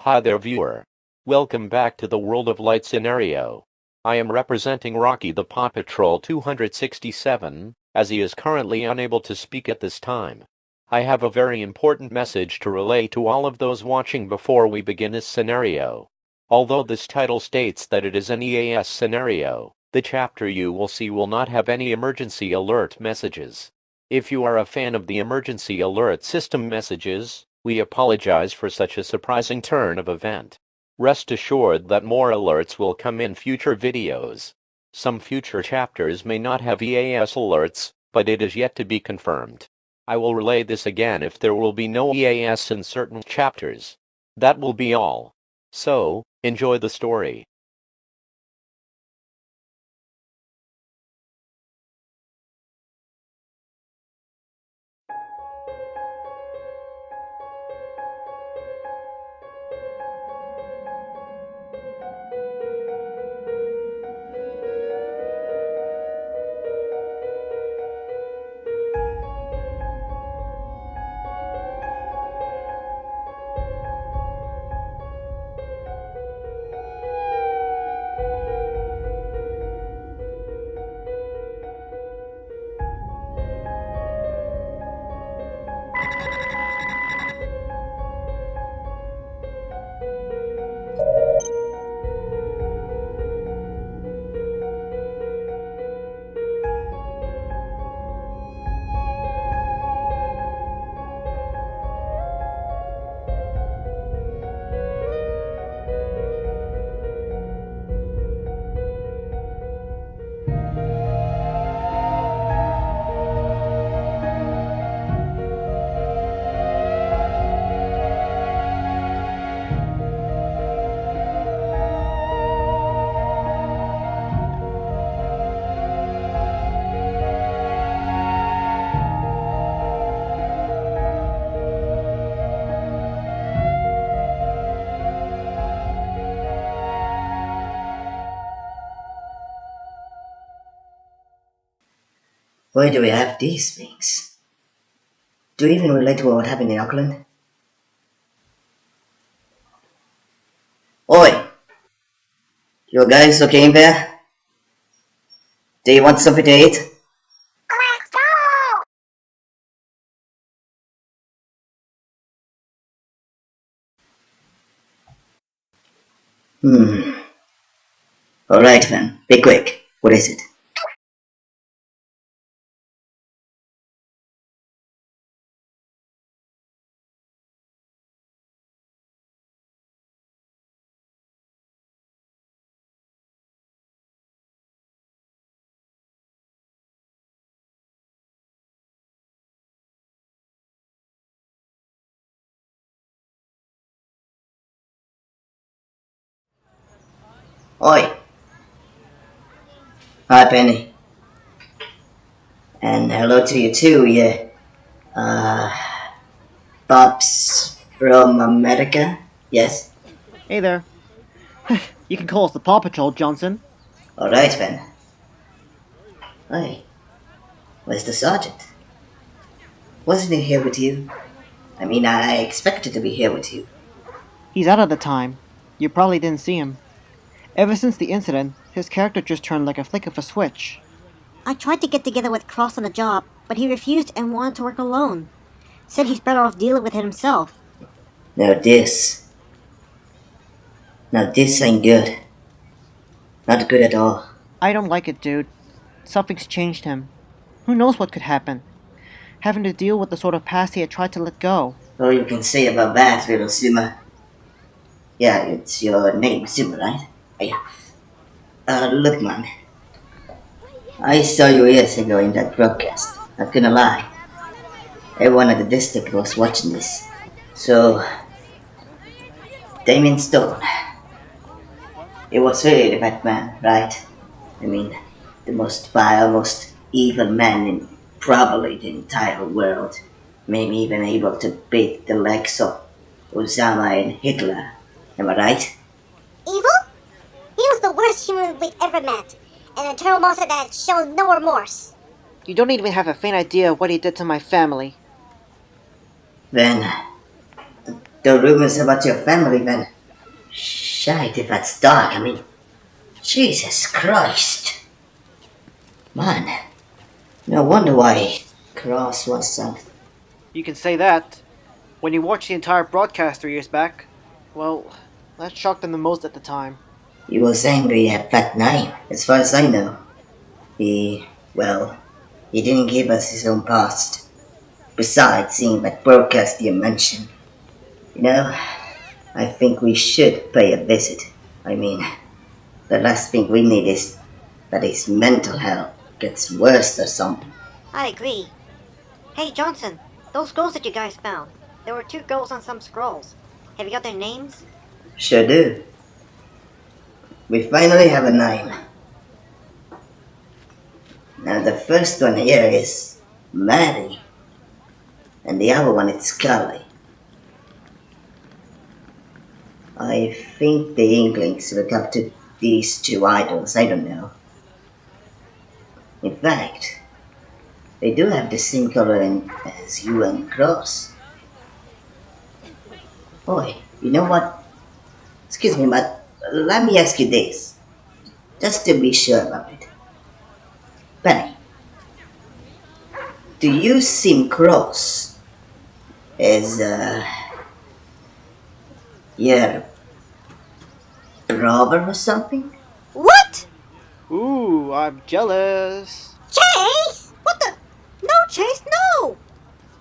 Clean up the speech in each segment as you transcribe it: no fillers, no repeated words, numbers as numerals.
Hi there viewer. Welcome back to the World of Light scenario. I am representing Rocky the PAW Patrol 267, as he is currently unable to speak at this time. I have a very important message to relay to all of those watching before we begin this scenario. Although this title states that it is an EAS scenario, the chapter you will see will not have any emergency alert messages. If you are a fan of the emergency alert system messages, we apologize for such a surprising turn of event. Rest assured that more alerts will come in future videos. Some future chapters may not have EAS alerts, but it is yet to be confirmed. I will relay this again if there will be no EAS in certain chapters. That will be all. So, enjoy the story. Why do we have these things? Do you even relate to what happened in Auckland? Oi! You guys okay in there? Do you want something to eat? Let's go! Alright then, be quick. What is it? Oi! Hi, Penny. And hello to you too, yeah. Pops from America? Yes? Hey there. You can call us the PAW Patrol, Johnson. Alright then. Oi, where's the sergeant? Wasn't he here with you? I mean, I expected to be here with you. He's out at the time. You probably didn't see him. Ever since the incident, his character just turned like a flick of a switch. I tried to get together with Cross on the job, but he refused and wanted to work alone. Said he's better off dealing with it himself. Now this ain't good. Not good at all. I don't like it, dude. Something's changed him. Who knows what could happen? Having to deal with the sort of past he had tried to let go. All you can say about that, little Suma. Yeah, it's your name, Suma, right? Yeah. Look, man. I saw you years ago in that broadcast. Not gonna lie. Everyone at the district was watching this. So, Damien Stone. It was really the Batman, right? I mean, the most vile, most evil man in probably the entire world. Maybe even able to beat the legs of Osama and Hitler. Am I right? Evil? He was the worst human we ever met, and a terrible monster that showed no remorse. You don't even have a faint idea of what he did to my family. Then, the rumors about your family, then, Shite if that's dark, Jesus Christ. Man, no wonder why Cross was something. You can say that. When you watched the entire broadcast 3 years back, well, that shocked them the most at the time. He was angry at that name, as far as I know. Well, he didn't give us his own past. Besides, seeing that broadcast you mentioned, I think we should pay a visit. The last thing we need is that his mental health gets worse or something. I agree. Hey, Johnson, those scrolls that you guys found. There were 2 girls on some scrolls. Have you got their names? Sure do. We finally have a name. Now the first one here is Mary, and the other one is Scully. I think the Inklings look up to these 2 idols, I don't know. In fact, they do have the same color as you and Cross. Boy, you know what? Excuse me, but let me ask you this, just to be sure about it. Penny, do you seem Cross as, your brother or something? What? Ooh, I'm jealous. Chase? What the? No, Chase, no!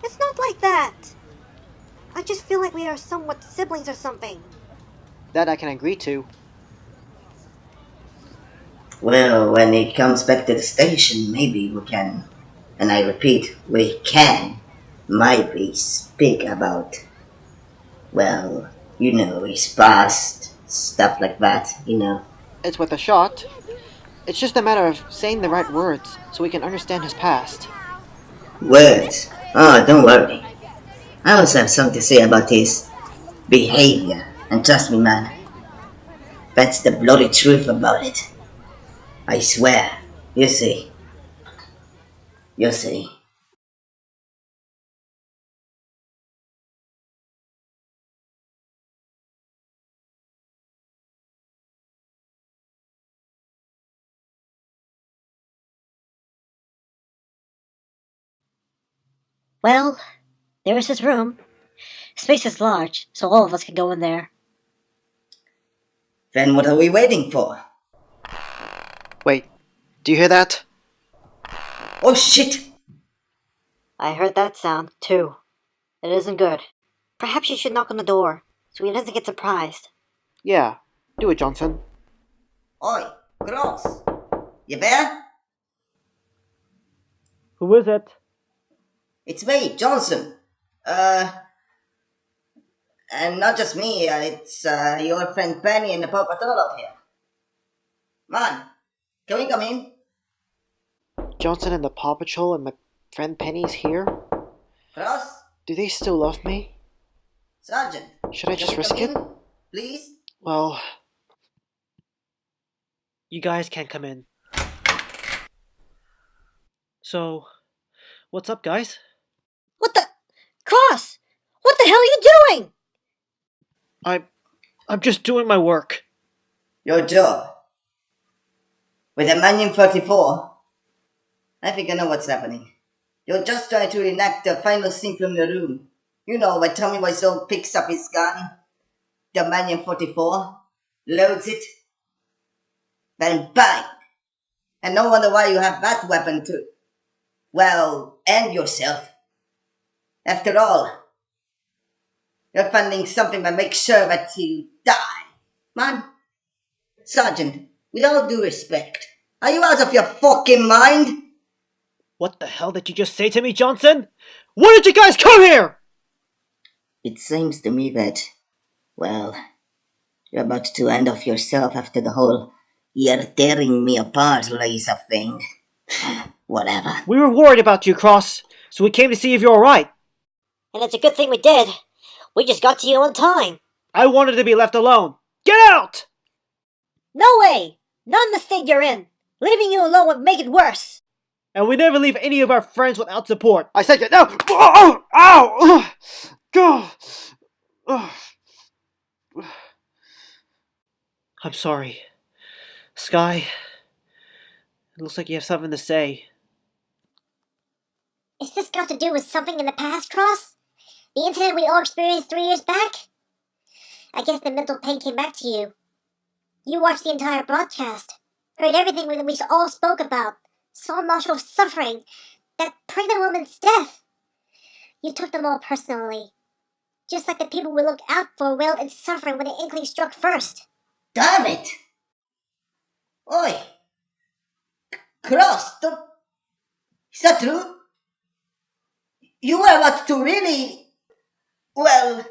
It's not like that. I just feel like we are somewhat siblings or something. That I can agree to. Well, when it comes back to the station, maybe we can, and I repeat, we can, maybe speak about, well, his past, stuff like that. It's worth a shot. It's just a matter of saying the right words so we can understand his past. Words? Oh, don't worry. I also have something to say about his behavior, and trust me, man, that's the bloody truth about it. I swear. You see. You see. Well, there is his room. Space is large, so all of us can go in there. Then what are we waiting for? Wait, do you hear that? Oh shit! I heard that sound, too. It isn't good. Perhaps you should knock on the door, so he doesn't get surprised. Yeah, do it, Johnson. Oi, Cross! You there? Who is it? It's me, Johnson. And not just me, it's your friend Penny and the PAW Patrol out here. Man, can we come in? Johnson and the PAW Patrol and my friend Penny's here? Cross? Do they still love me? Sergeant? Should I just can we risk come it? in? Please? Well, you guys can't come in. So, what's up, guys? What the? Cross! What the hell are you doing? I'm just doing my work. Your job. With the Magnum 44? I think I know what's happening. You're just trying to reenact the final scene from the room. You know, when Tommy Wiseau picks up his gun, the Magnum 44, loads it, then bang! And no wonder why you have that weapon to, well, end yourself. After all, you're funding something that makes sure that you die. Man, Sergeant, with all due respect, are you out of your fucking mind? What the hell did you just say to me, Johnson? Why did you guys come here? It seems to me that, well, you're about to end off yourself after the whole "you're tearing me apart" laser thing. Whatever. We were worried about you, Cross, so we came to see if you're alright. And it's a good thing we did. We just got to you on time. I wanted to be left alone. Get out! No way! Not in the state you're in. Leaving you alone would make it worse. And we never leave any of our friends without support. I said that. No! Oh, ow! Go! I'm sorry. Sky, it looks like you have something to say. Is this got to do with something in the past, Cross? The incident we all experienced 3 years back? I guess the mental pain came back to you. You watched the entire broadcast, heard everything that we all spoke about, saw Marshall's suffering, that pregnant woman's death. You took them all personally, just like the people we look out for wailed in suffering when the Inkling struck first. Damn it! Oi! Cross, is that true? You were about to really, well,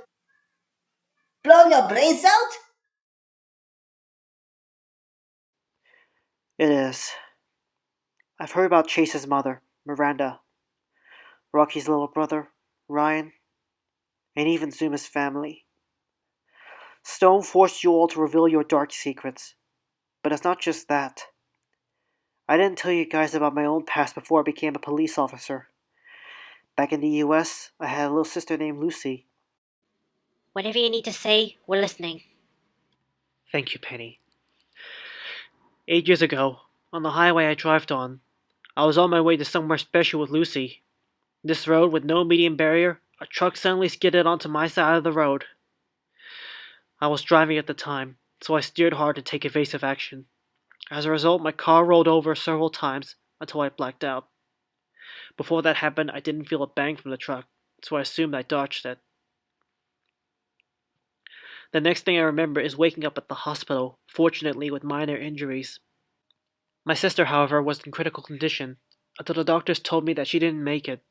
blow your brains out? It is. I've heard about Chase's mother, Miranda, Rocky's little brother, Ryan, and even Zuma's family. Stone forced you all to reveal your dark secrets. But it's not just that. I didn't tell you guys about my own past before I became a police officer. Back in the US, I had a little sister named Lucy. Whatever you need to say, we're listening. Thank you, Penny. 8 years ago, on the highway I drove on, I was on my way to somewhere special with Lucy. This road with no median barrier, a truck suddenly skidded onto my side of the road. I was driving at the time, so I steered hard to take evasive action. As a result, my car rolled over several times until I blacked out. Before that happened, I didn't feel a bang from the truck, so I assumed I dodged it. The next thing I remember is waking up at the hospital, fortunately with minor injuries. My sister, however, was in critical condition, until the doctors told me that she didn't make it.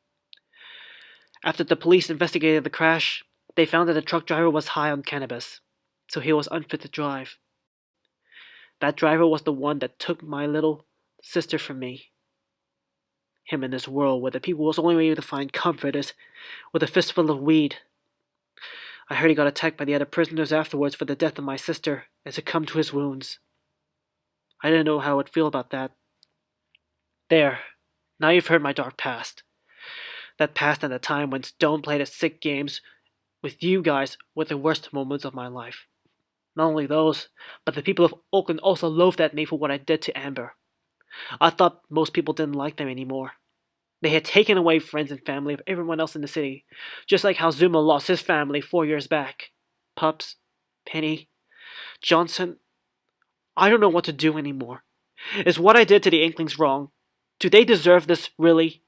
After the police investigated the crash, they found that the truck driver was high on cannabis, so he was unfit to drive. That driver was the one that took my little sister from me. Him in this world where the people's only way to find comfort is with a fistful of weed. I heard he got attacked by the other prisoners afterwards for the death of my sister and succumbed to his wounds. I didn't know how I would feel about that. There, now you've heard my dark past. That past and the time when Stone played his sick games with you guys were the worst moments of my life. Not only those, but the people of Oakland also loathed at me for what I did to Amber. I thought most people didn't like them anymore. They had taken away friends and family of everyone else in the city, just like how Zuma lost his family 4 years back. Pups, Penny, Johnson. I don't know what to do anymore. Is what I did to the Inklings wrong? Do they deserve this, really?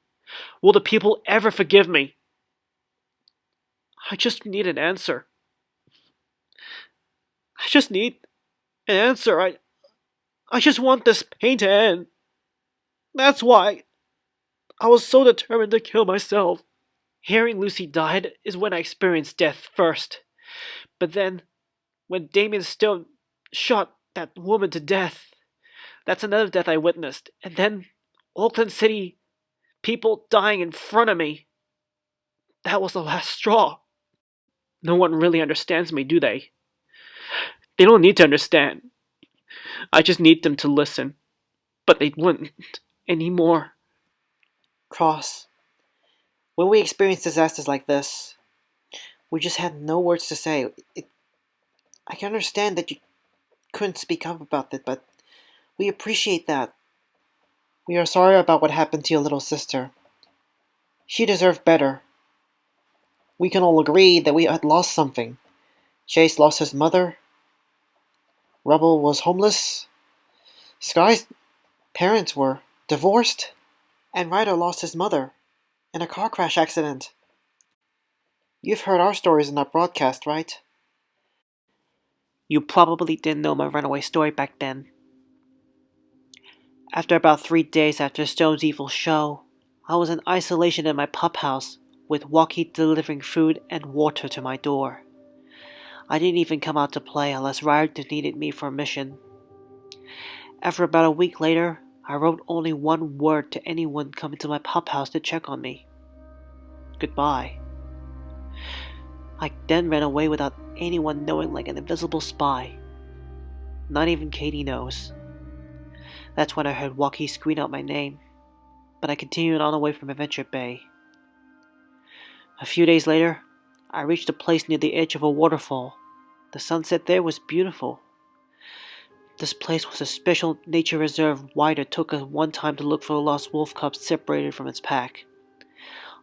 Will the people ever forgive me? I just need an answer. I just need an answer. I just want this pain to end. That's why I was so determined to kill myself. Hearing Lucy died is when I experienced death first. But then, when Damien Stone shot that woman to death, that's another death I witnessed. And then, Oakland City, people dying in front of me. That was the last straw. No one really understands me, do they? They don't need to understand. I just need them to listen. But they wouldn't anymore. Cross. When we experience disasters like this, we just had no words to say. I can understand that you couldn't speak up about it, but we appreciate that. We are sorry about what happened to your little sister. She deserved better. We can all agree that we had lost something. Chase lost his mother. Rebel was homeless. Sky's parents were divorced. And Ryder lost his mother in a car crash accident. You've heard our stories in that broadcast, right? You probably didn't know my runaway story back then. After about 3 days after Stone's evil show, I was in isolation in my pup house, with Walkie delivering food and water to my door. I didn't even come out to play unless Ryder needed me for a mission. After about a week later, I wrote only one word to anyone coming to my pup house to check on me. Goodbye. I then ran away without anyone knowing, like an invisible spy. Not even Katie knows. That's when I heard Walkie scream out my name, but I continued on away from Adventure Bay. A few days later, I reached a place near the edge of a waterfall. The sunset there was beautiful. This place was a special nature reserve Wider took us one time to look for a lost wolf cub separated from its pack.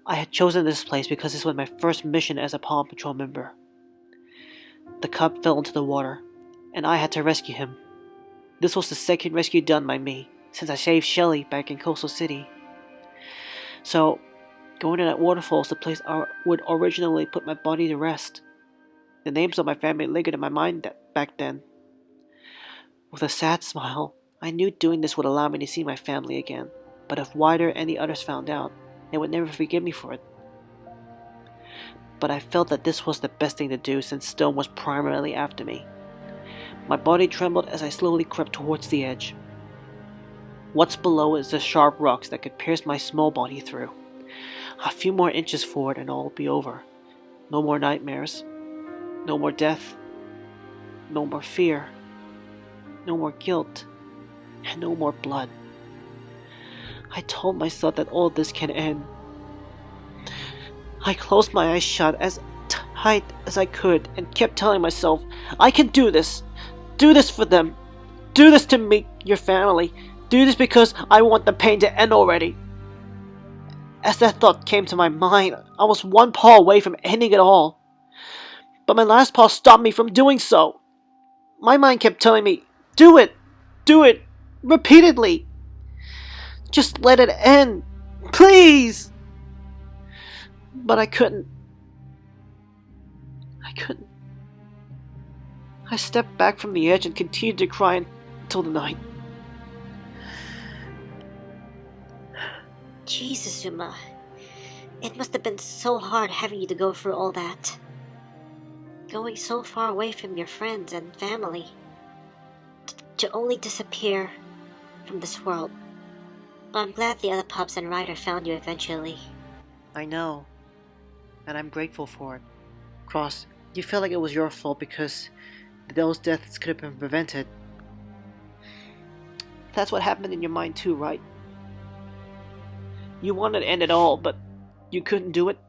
I had chosen this place because this was my first mission as a PAW Patrol member. The cub fell into the water, and I had to rescue him. This was the second rescue done by me, since I saved Shelly back in Coastal City. So, going to that waterfall is the place I would originally put my body to rest. The names of my family lingered in my mind back then. With a sad smile, I knew doing this would allow me to see my family again, but if Wider and the others found out, they would never forgive me for it. But I felt that this was the best thing to do since Stone was primarily after me. My body trembled as I slowly crept towards the edge. What's below is the sharp rocks that could pierce my small body through. A few more inches forward and all will be over. No more nightmares. No more death. No more fear. No more guilt. And no more blood. I told myself that all this can end. I closed my eyes shut as tight as I could and kept telling myself, I can do this. Do this for them. Do this to me, your family. Do this because I want the pain to end already. As that thought came to my mind, I was one paw away from ending it all. But my last paw stopped me from doing so. My mind kept telling me, do it, repeatedly. Just let it end, please. But I couldn't. I stepped back from the edge and continued to cry until the night. Jesus, Zuma. It must have been so hard having you to go through all that. Going so far away from your friends and family. To only disappear from this world. But I'm glad the other pups and Ryder found you eventually. I know. And I'm grateful for it. Cross, you felt like it was your fault because those deaths could have been prevented. That's what happened in your mind too, right? You wanted to end it all, but you couldn't do it?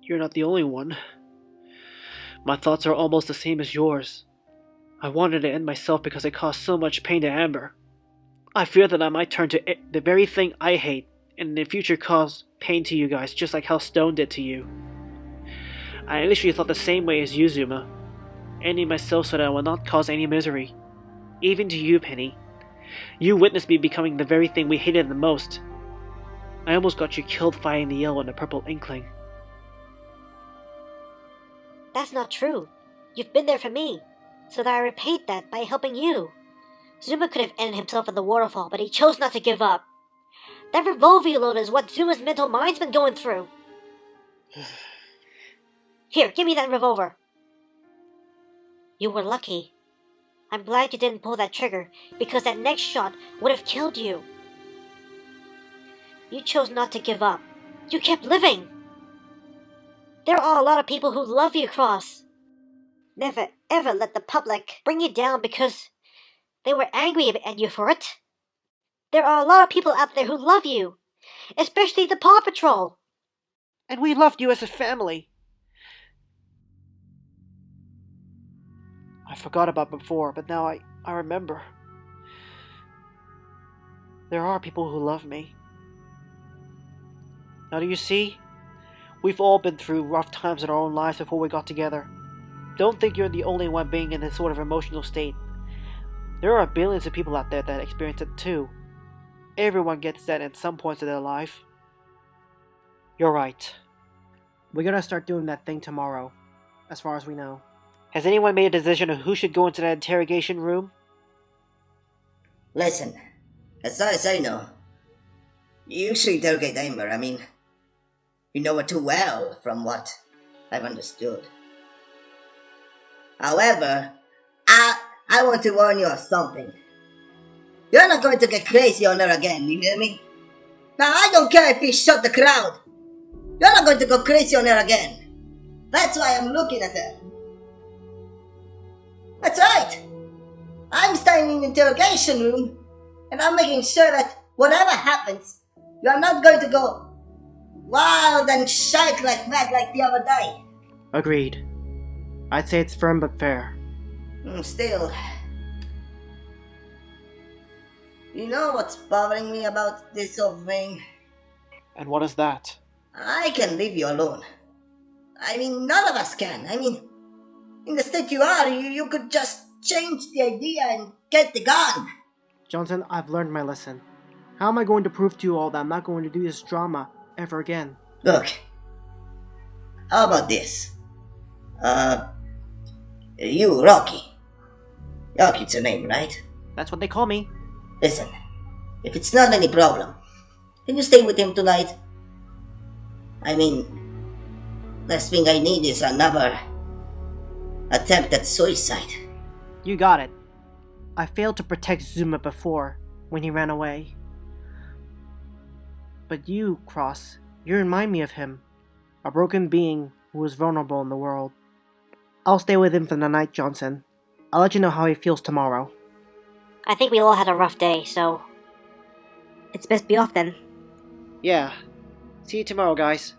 You're not the only one. My thoughts are almost the same as yours. I wanted to end myself because I caused so much pain to Amber. I fear that I might turn to the very thing I hate, and in the future cause pain to you guys, just like how Stone did to you. I initially thought the same way as you, Zuma, ending myself so that I will not cause any misery. Even to you, Penny. You witnessed me becoming the very thing we hated the most. I almost got you killed fighting the yellow and the purple Inkling. That's not true. You've been there for me, so that I repaid that by helping you. Zuma could have ended himself in the waterfall, but he chose not to give up. That revolver you loaded is what Zuma's mental mind's been going through. Here, give me that revolver. You were lucky. I'm glad you didn't pull that trigger, because that next shot would have killed you. You chose not to give up. You kept living. There are a lot of people who love you, Cross. Never ever let the public bring you down because they were angry at you for it. There are a lot of people out there who love you, especially the PAW Patrol. And we loved you as a family. I forgot about before, but now I remember. There are people who love me. Now do you see? We've all been through rough times in our own lives before we got together. Don't think you're the only one being in this sort of emotional state. There are billions of people out there that experience it too. Everyone gets that at some points of their life. You're right. We're gonna start doing that thing tomorrow, as far as we know. Has anyone made a decision of who should go into that interrogation room? Listen, as far as I know, you should interrogate Amber. I mean, you know her too well from what I've understood. However, I want to warn you of something. You're not going to get crazy on her again, you hear me? Now, I don't care if you shut the crowd. You're not going to go crazy on her again. That's why I'm looking at her. That's right. I'm staying in the interrogation room, and I'm making sure that whatever happens, you're not going to go wild and shite like that like the other day. Agreed. I'd say it's firm but fair. Still, you know what's bothering me about this whole thing? And what is that? I can leave you alone. I mean, none of us can. I mean, in the state you are, you could just change the idea and get the gun. Johnson, I've learned my lesson. How am I going to prove to you all that I'm not going to do this drama ever again? Look, how about this? You, Rocky. Rocky's your name, right? That's what they call me. Listen, if it's not any problem, can you stay with him tonight? I mean, last thing I need is another attempt at suicide. You got it. I failed to protect Zuma before, when he ran away. But you, Cross, you remind me of him. A broken being who was vulnerable in the world. I'll stay with him for the night, Johnson. I'll let you know how he feels tomorrow. I think we all had a rough day, so it's best be off then. Yeah. See you tomorrow, guys.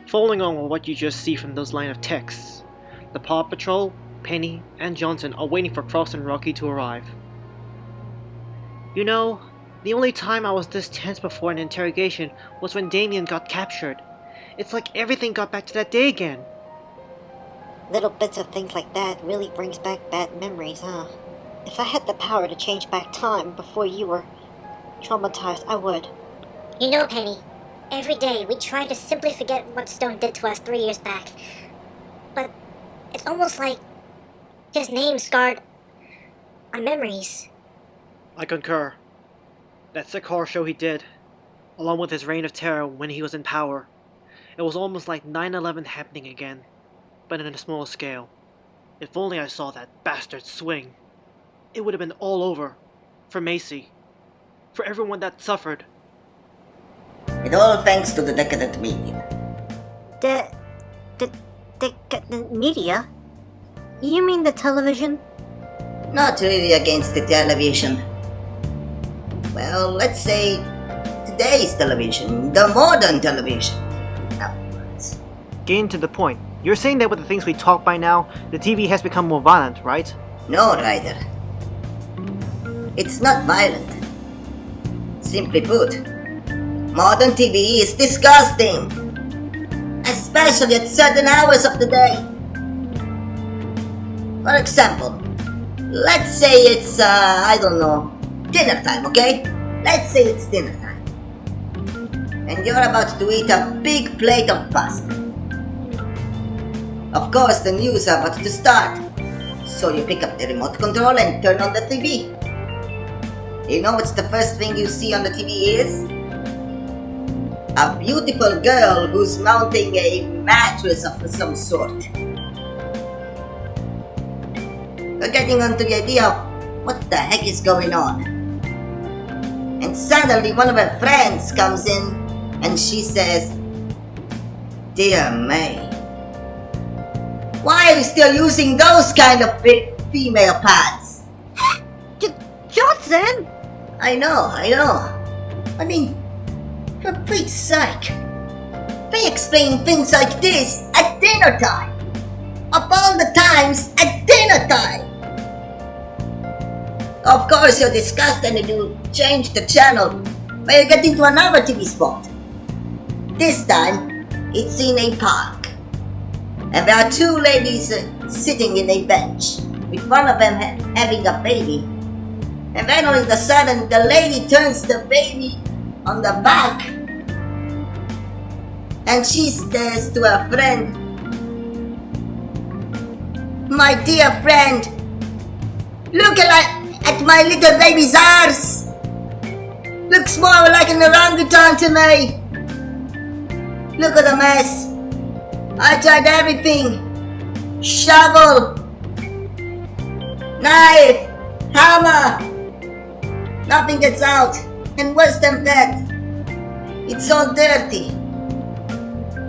Following on with what you just see from those line of texts, the PAW Patrol, Penny, and Johnson are waiting for Cross and Rocky to arrive. You know, the only time I was this tense before an interrogation was when Damien got captured. It's like everything got back to that day again. Little bits of things like that really brings back bad memories, huh? If I had the power to change back time before you were traumatized, I would. You know, Penny, every day we try to simply forget what Stone did to us 3 years back. But it's almost like his name scarred our memories. I concur. That sick horror show he did, along with his reign of terror when he was in power, it was almost like 9/11 happening again, but on a smaller scale. If only I saw that bastard swing. It would have been all over. For Macy. For everyone that suffered. It all thanks to the decadent media. The media? You mean the television? Not really against the television. Well, let's say today's television, the modern television. Afterwards. Getting to the point, you're saying that with the things we talk by now, the TV has become more violent, right? No, Ryder. It's not violent. Simply put, modern TV is disgusting. Especially at certain hours of the day. For example, let's say it's, dinner time, okay? Let's say it's dinner time. And you're about to eat a big plate of pasta. Of course, the news are about to start. So you pick up the remote control and turn on the TV. You know what's the first thing you see on the TV is? A beautiful girl who's mounting a mattress of some sort. You're getting onto the idea of what the heck is going on. And suddenly one of her friends comes in and she says, "Dear May, why are you still using those kind of female pads?" Johnson! I know. I mean, for Pete's sake, they explain things like this at dinner time. Of all the times, at dinner time. Of course you're disgusted and you change the channel, but you get into another TV spot. This time, it's in a park. And there are two ladies sitting in a bench, with one of them having a baby. And then all of a sudden, the lady turns the baby on the back, and she says to her friend, "My dear friend, look at my little baby's arse. Looks more like an orangutan to me. Look at the mess. I tried everything. Shovel, knife, hammer. Nothing gets out. And worse than that, it's all dirty."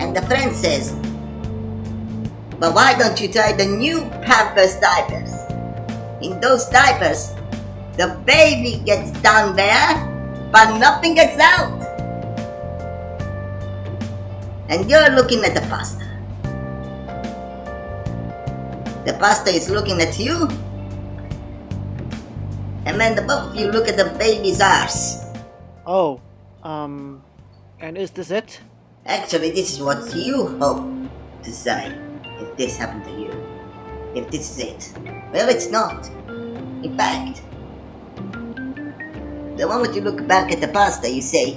And the friend says, "But why don't you try the new Pampers diapers? In those diapers, the baby gets down there, but nothing gets out." And you're looking at the pastor. The pastor is looking at you, and then the both of you look at the baby's arse. Oh, and is this it? Actually, this is what you hope to say if this happened to you. If this is it. Well, it's not. In fact, the moment you look back at the pasta, you say,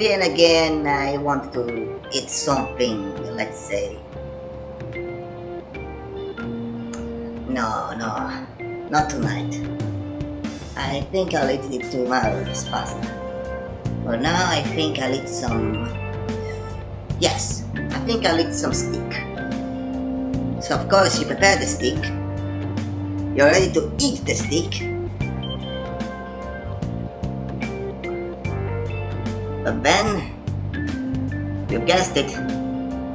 then again, I want to eat something, let's say. No, not tonight. I think I'll eat it tomorrow, this pasta. For now, I think I'll eat some... Yes, I think I'll eat some steak. So of course, you prepare the steak. You're ready to eat the steak. But then, you guessed it,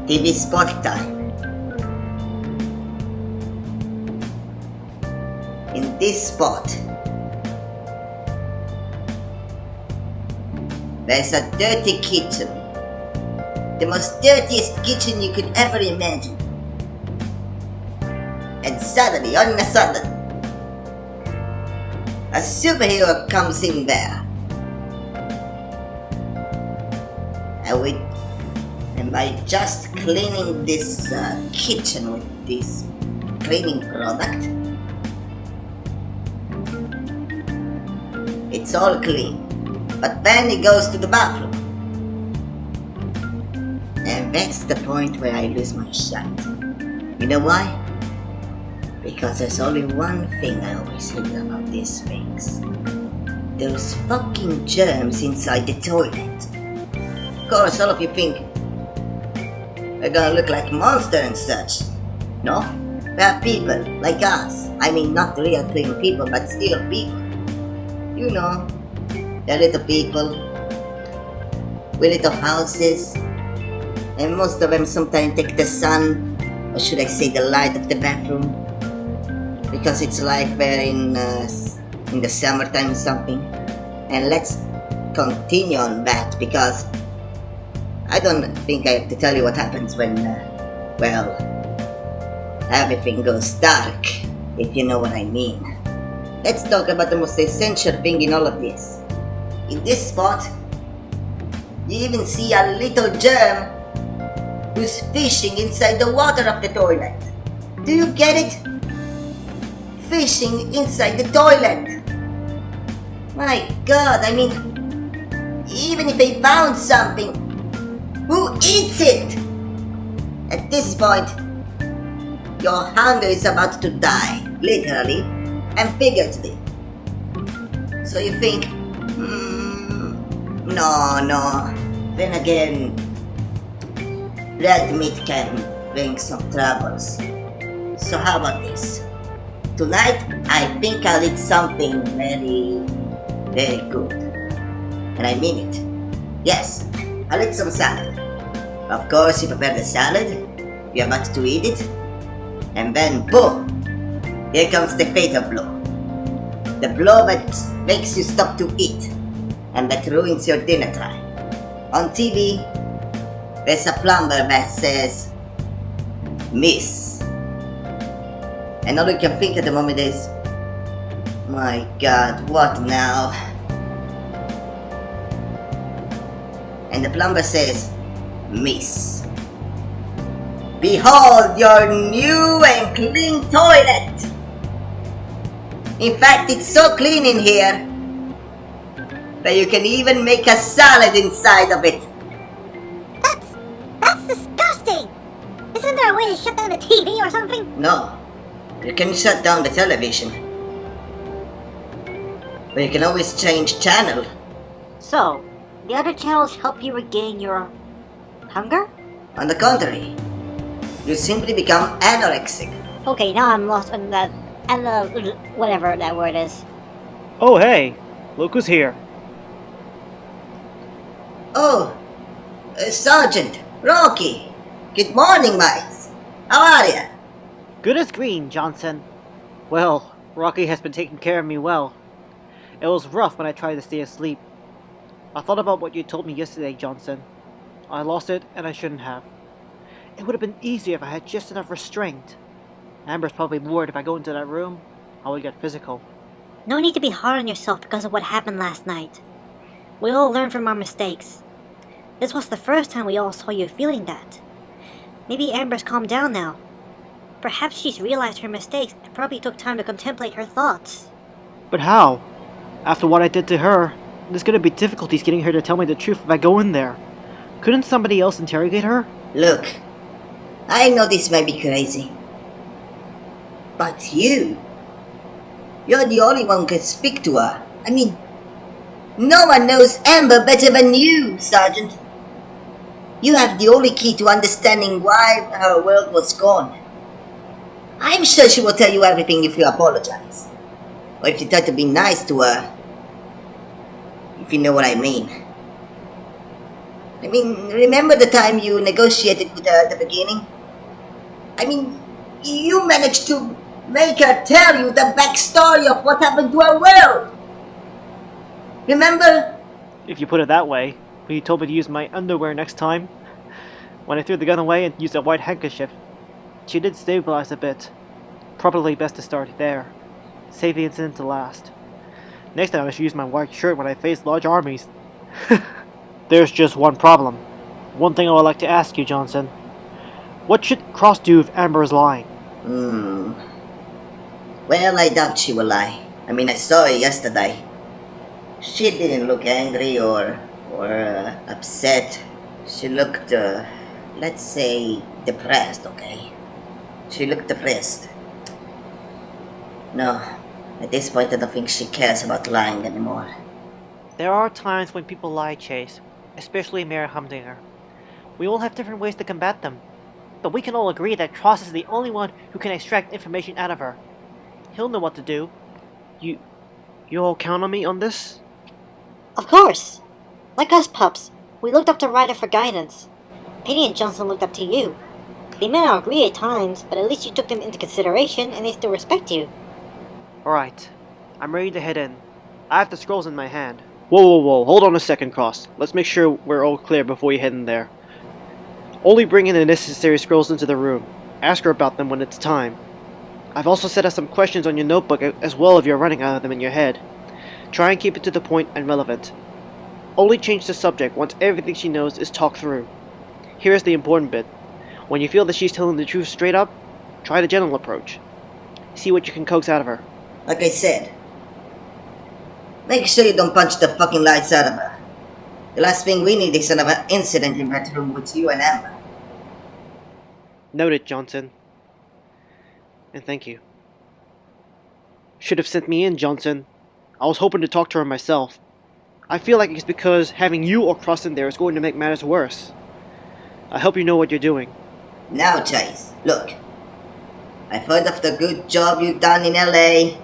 TV spot time. In this spot, there's a dirty kitchen. The most dirtiest kitchen you could ever imagine. And suddenly, all of a sudden, a superhero comes in there. And by just cleaning this kitchen with this cleaning product, it's all clean. But then he goes to the bathroom. And that's the point where I lose my shot. You know why? Because there's only one thing I always hate about these things. Those fucking germs inside the toilet. Of course, all of you think they're gonna look like monsters and such. No, they're people like us. I mean, not real clean people, but still people. You know, they're little people with little houses, and most of them sometimes take the sun, or should I say the light of the bathroom, because it's like they're in the summertime or something. And let's continue on that, because I don't think I have to tell you what happens when, well, everything goes dark, if you know what I mean. Let's talk about the most essential thing in all of this. In this spot, you even see a little germ who's fishing inside the water of the toilet. Do you get it? Fishing inside the toilet. My God, I mean, even if they found something, who eats it? At this point, your hunger is about to die, literally and figuratively. So you think, no. Then again, red meat can bring some troubles. So how about this? Tonight, I think I'll eat something very, very good. And I mean it. Yes, I'll eat some salad. Of course, you prepare the salad, you're about to eat it, and then boom! Here comes the fatal blow. The blow that makes you stop to eat, and that ruins your dinner time. On TV, there's a plumber that says, "Miss." And all you can think at the moment is, My god, what now? And the plumber says, Miss, behold your new and clean toilet! In fact, it's so clean in here that you can even make a salad inside of it. That's disgusting! Isn't there a way to shut down the TV or something? No, you can shut down the television, but you can always change channel. So, the other channels help you regain your hunger? On the contrary, you simply become anorexic. Okay, now I'm lost on that, and whatever that word is. Oh, hey! Look who's here. Oh, Sergeant, Rocky. Good morning, mates. How are ya? Good as green, Johnson. Well, Rocky has been taking care of me well. It was rough when I tried to stay asleep. I thought about what you told me yesterday, Johnson. I lost it, and I shouldn't have. It would have been easier if I had just enough restraint. Amber's probably worried if I go into that room, I would get physical. No need to be hard on yourself because of what happened last night. We all learn from our mistakes. This was the first time we all saw you feeling that. Maybe Amber's calmed down now. Perhaps she's realized her mistakes and probably took time to contemplate her thoughts. But how? After what I did to her, there's gonna be difficulties getting her to tell me the truth if I go in there. Couldn't somebody else interrogate her? Look, I know this may be crazy, but you're the only one who can speak to her. I mean, no one knows Amber better than you, Sergeant. You have the only key to understanding why her world was gone. I'm sure she will tell you everything if you apologize. Or if you try to be nice to her. If you know what I mean. I mean, remember the time you negotiated with her at the beginning? I mean, you managed to make her tell you the backstory of what happened to her world. Remember? If you put it that way, when you told me to use my underwear next time, when I threw the gun away and used a white handkerchief, she did stabilize a bit. Probably best to start there. Save the incident to last. Next time I should use my white shirt when I face large armies. There's just one problem. One thing I would like to ask you, Johnson. What should Cross do if Amber is lying? Well, I doubt she will lie. I mean, I saw her yesterday. She didn't look angry or upset. She looked, let's say, depressed, okay? She looked depressed. No, at this point I don't think she cares about lying anymore. There are times when people lie, Chase, especially Mayor Humdinger. We all have different ways to combat them, but we can all agree that Cross is the only one who can extract information out of her. He'll know what to do. You all count on me on this? Of course! Like us pups, we looked up to Ryder for guidance. Penny and Johnson looked up to you. They may not agree at times, but at least you took them into consideration and they still respect you. Alright, I'm ready to head in. I have the scrolls in my hand. Whoa, hold on a second, Cross. Let's make sure we're all clear before you head in there. Only bring in the necessary scrolls into the room. Ask her about them when it's time. I've also set out some questions on your notebook as well if you're running out of them in your head. Try and keep it to the point and relevant. Only change the subject once everything she knows is talked through. Here's the important bit. When you feel that she's telling the truth straight up, try the gentle approach. See what you can coax out of her. Like I said, make sure you don't punch the fucking lights out of her. The last thing we need is another incident in that room with you and Amber. Noted, Johnson. And thank you. Should have sent me in, Johnson. I was hoping to talk to her myself. I feel like it's because having you or Cross in there is going to make matters worse. I hope you know what you're doing. Now, Chase, look. I've heard of the good job you've done in LA.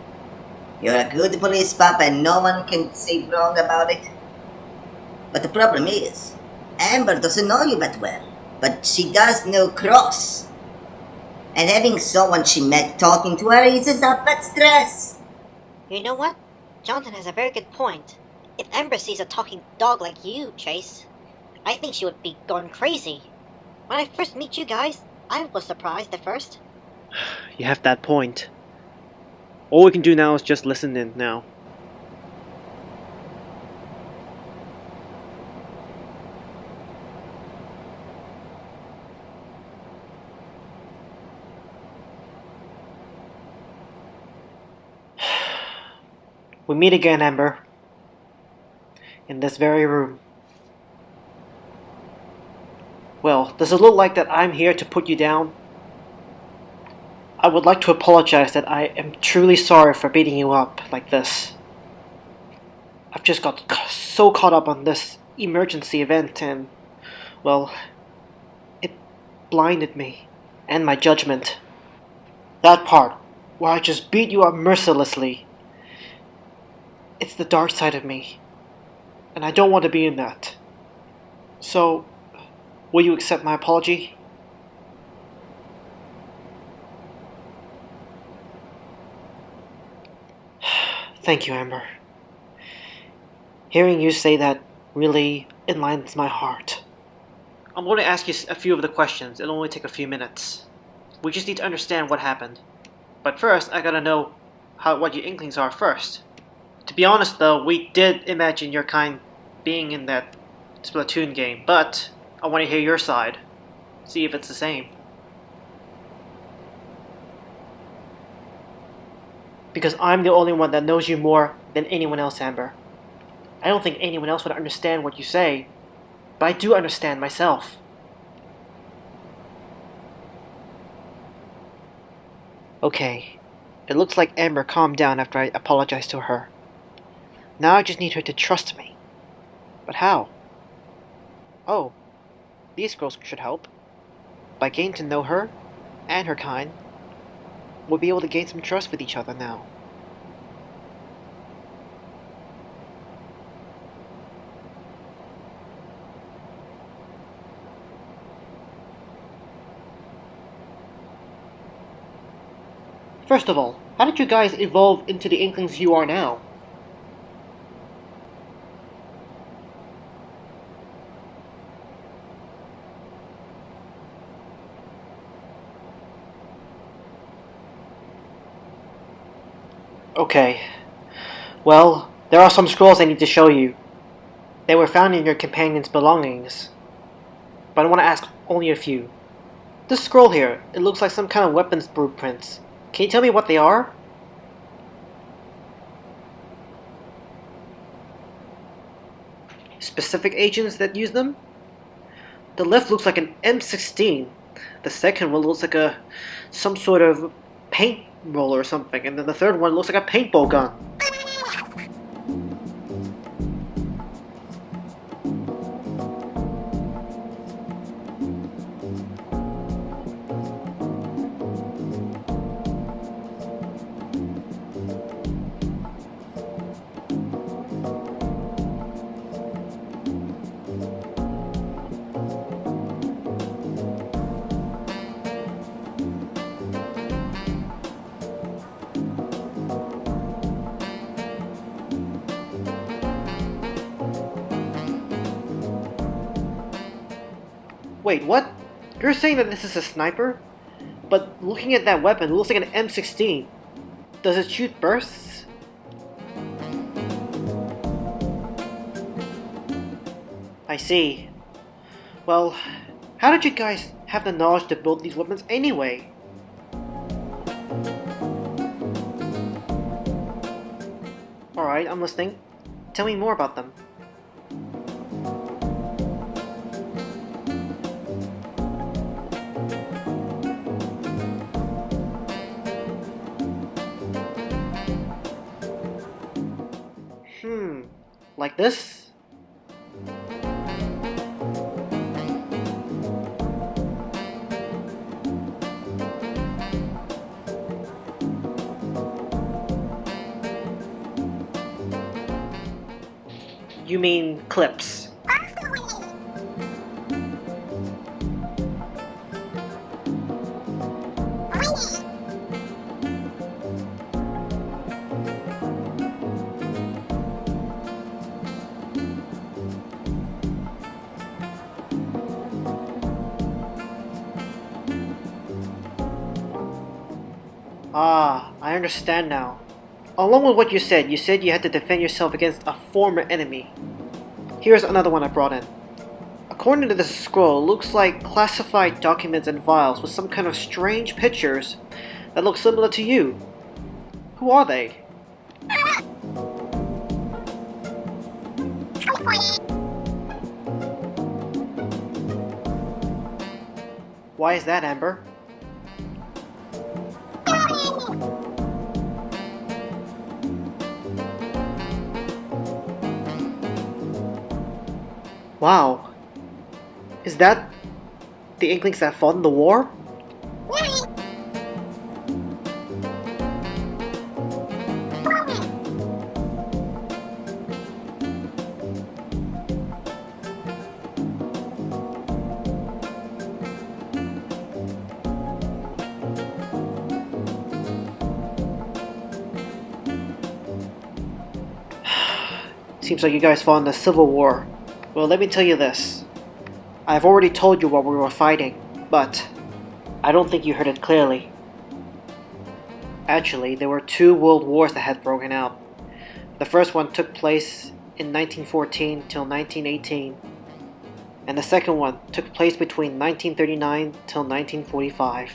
You're a good police pup and no one can say wrong about it. But the problem is, Amber doesn't know you that well, but she does know Cross. And having someone she met talking to her eases up that stress. You know what? Johnson has a very good point. If Amber sees a talking dog like you, Chase, I think she would be going crazy. When I first meet you guys, I was surprised at first. You have that point. All we can do now is just listen in now. We meet again, Amber. In this very room. Well, does it look like that I'm here to put you down? I would like to apologize that I am truly sorry for beating you up like this. I've just got so caught up on this emergency event and, well, it blinded me and my judgment. That part where I just beat you up mercilessly. It's the dark side of me, and I don't want to be in that. So, will you accept my apology? Thank you, Amber. Hearing you say that really enlightens my heart. I'm going to ask you a few of the questions. It'll only take a few minutes. We just need to understand what happened. But first, I gotta know what your Inklings are first. To be honest though, we did imagine your kind being in that Splatoon game, but I want to hear your side. See if it's the same. Because I'm the only one that knows you more than anyone else, Amber. I don't think anyone else would understand what you say, but I do understand myself. Okay, it looks like Amber calmed down after I apologized to her. Now I just need her to trust me. But how? Oh, these girls should help. By getting to know her, and her kind, we'll be able to gain some trust with each other now. First of all, how did you guys evolve into the Inklings you are now? Okay. Well, there are some scrolls I need to show you. They were found in your companion's belongings. But I want to ask only a few. This scroll here, it looks like some kind of weapons blueprints. Can you tell me what they are? Specific agents that use them? The left looks like an M16. The second one looks like some sort of paint roller or something, and then the third one looks like a paintball gun. Wait, what? You're saying that this is a sniper? But looking at that weapon, it looks like an M16. Does it shoot bursts? I see. Well, how did you guys have the knowledge to build these weapons anyway? Alright, I'm listening. Tell me more about them. Like this? You mean clips? Ah, I understand now. Along with what you said you had to defend yourself against a former enemy. Here's another one I brought in. According to this scroll, it looks like classified documents and files with some kind of strange pictures that look similar to you. Who are they? Why is that, Amber? Wow. Is that the Inklings that fought in the war? Seems like you guys fought in the Civil War. Well, let me tell you this. I've already told you what we were fighting, but I don't think you heard it clearly. Actually, there were two world wars that had broken out. The first one took place in 1914 till 1918, and the second one took place between 1939 till 1945.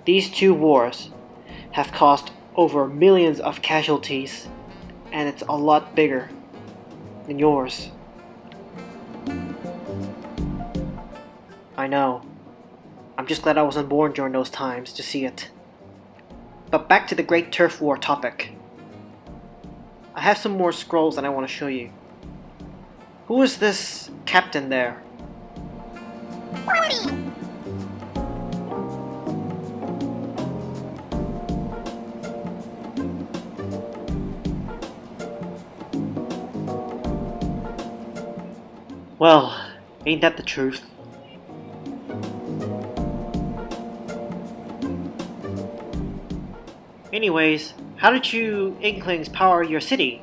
These two wars have caused over millions of casualties, and it's a lot bigger than yours. I know. I'm just glad I wasn't born during those times to see it. But back to the Great Turf War topic. I have some more scrolls that I want to show you. Who is this captain there? Well, ain't that the truth? Anyways, how did you Inklings power your city?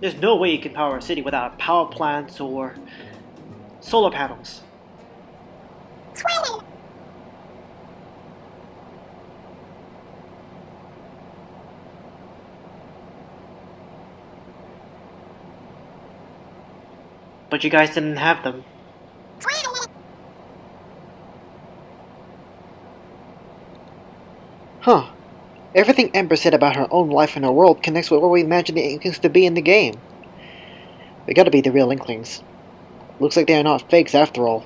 There's no way you can power a city without power plants or solar panels. But you guys didn't have them. Huh. Everything Ember said about her own life and her world connects with what we imagine the Inklings to be in the game. They gotta be the real Inklings. Looks like they are not fakes after all.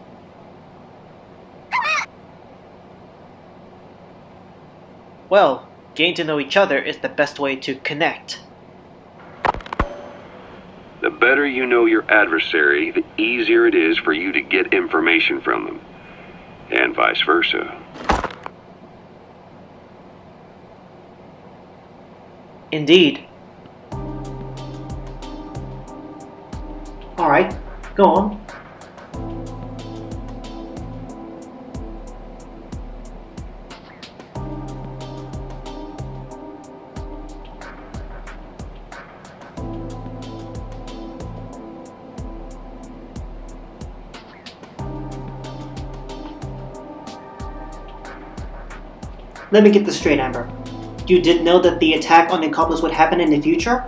Well, getting to know each other is the best way to connect. The better you know your adversary, the easier it is for you to get information from them. And vice versa. Indeed. Alright, go on. Let me get this straight, Amber. You did know that the attack on the accomplice would happen in the future?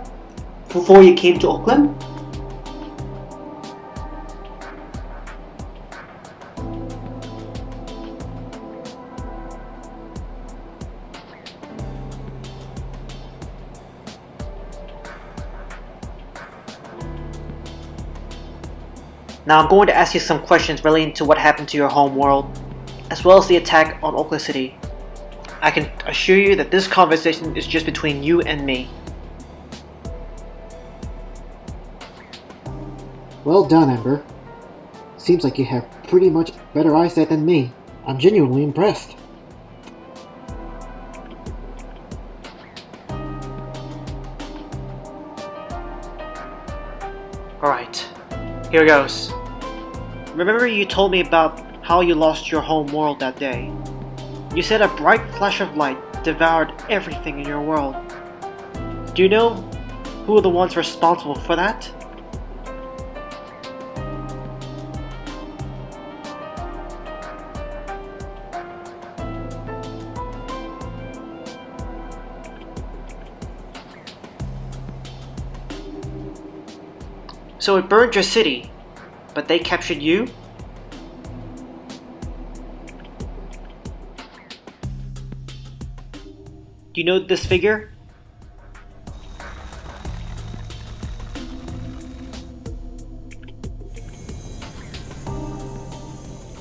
Before you came to Oakland? Now I'm going to ask you some questions relating to what happened to your home world, as well as the attack on Oakland City. I can assure you that this conversation is just between you and me. Well done, Ember. Seems like you have pretty much better eyesight than me. I'm genuinely impressed. Alright, here goes. Remember you told me about how you lost your home world that day? You said a bright flash of light devoured everything in your world. Do you know who are the ones responsible for that? So it burned your city, but they captured you? Do you know this figure?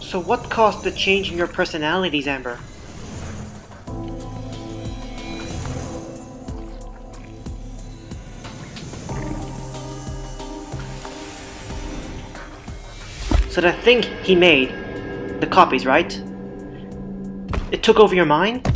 So what caused the change in your personalities, Amber? So the thing he made, the copies, right? It took over your mind?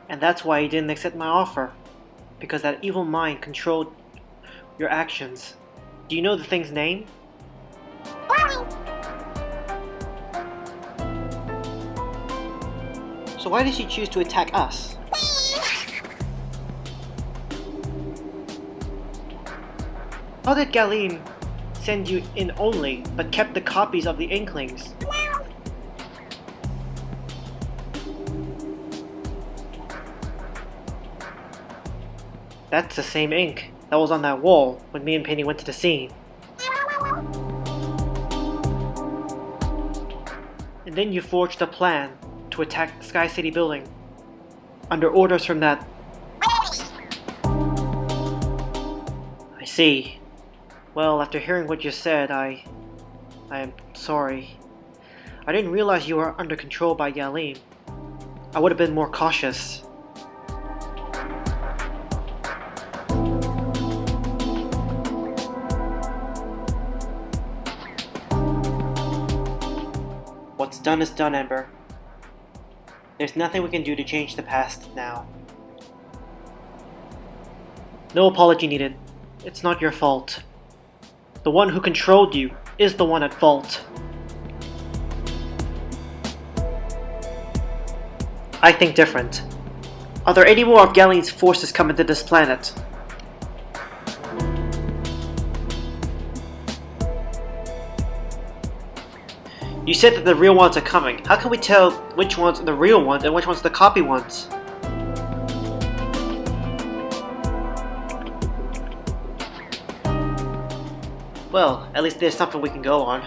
And that's why you didn't accept my offer. Because that evil mind controlled your actions. Do you know the thing's name? So why did she choose to attack us? How did Galim send you in only, but kept the copies of the Inklings? That's the same ink that was on that wall when me and Penny went to the scene. And then you forged a plan to attack Sky City building under orders from that. I see. Well, after hearing what you said, I am sorry. I didn't realize you were under control by Galim. I would have been more cautious. What's done is done, Ember. There's nothing we can do to change the past now. No apology needed. It's not your fault. The one who controlled you is the one at fault. I think different. Are there any more of Galen's forces coming to this planet? You said that the real ones are coming. How can we tell which ones are the real ones and which ones are the copy ones? Well, at least there's something we can go on.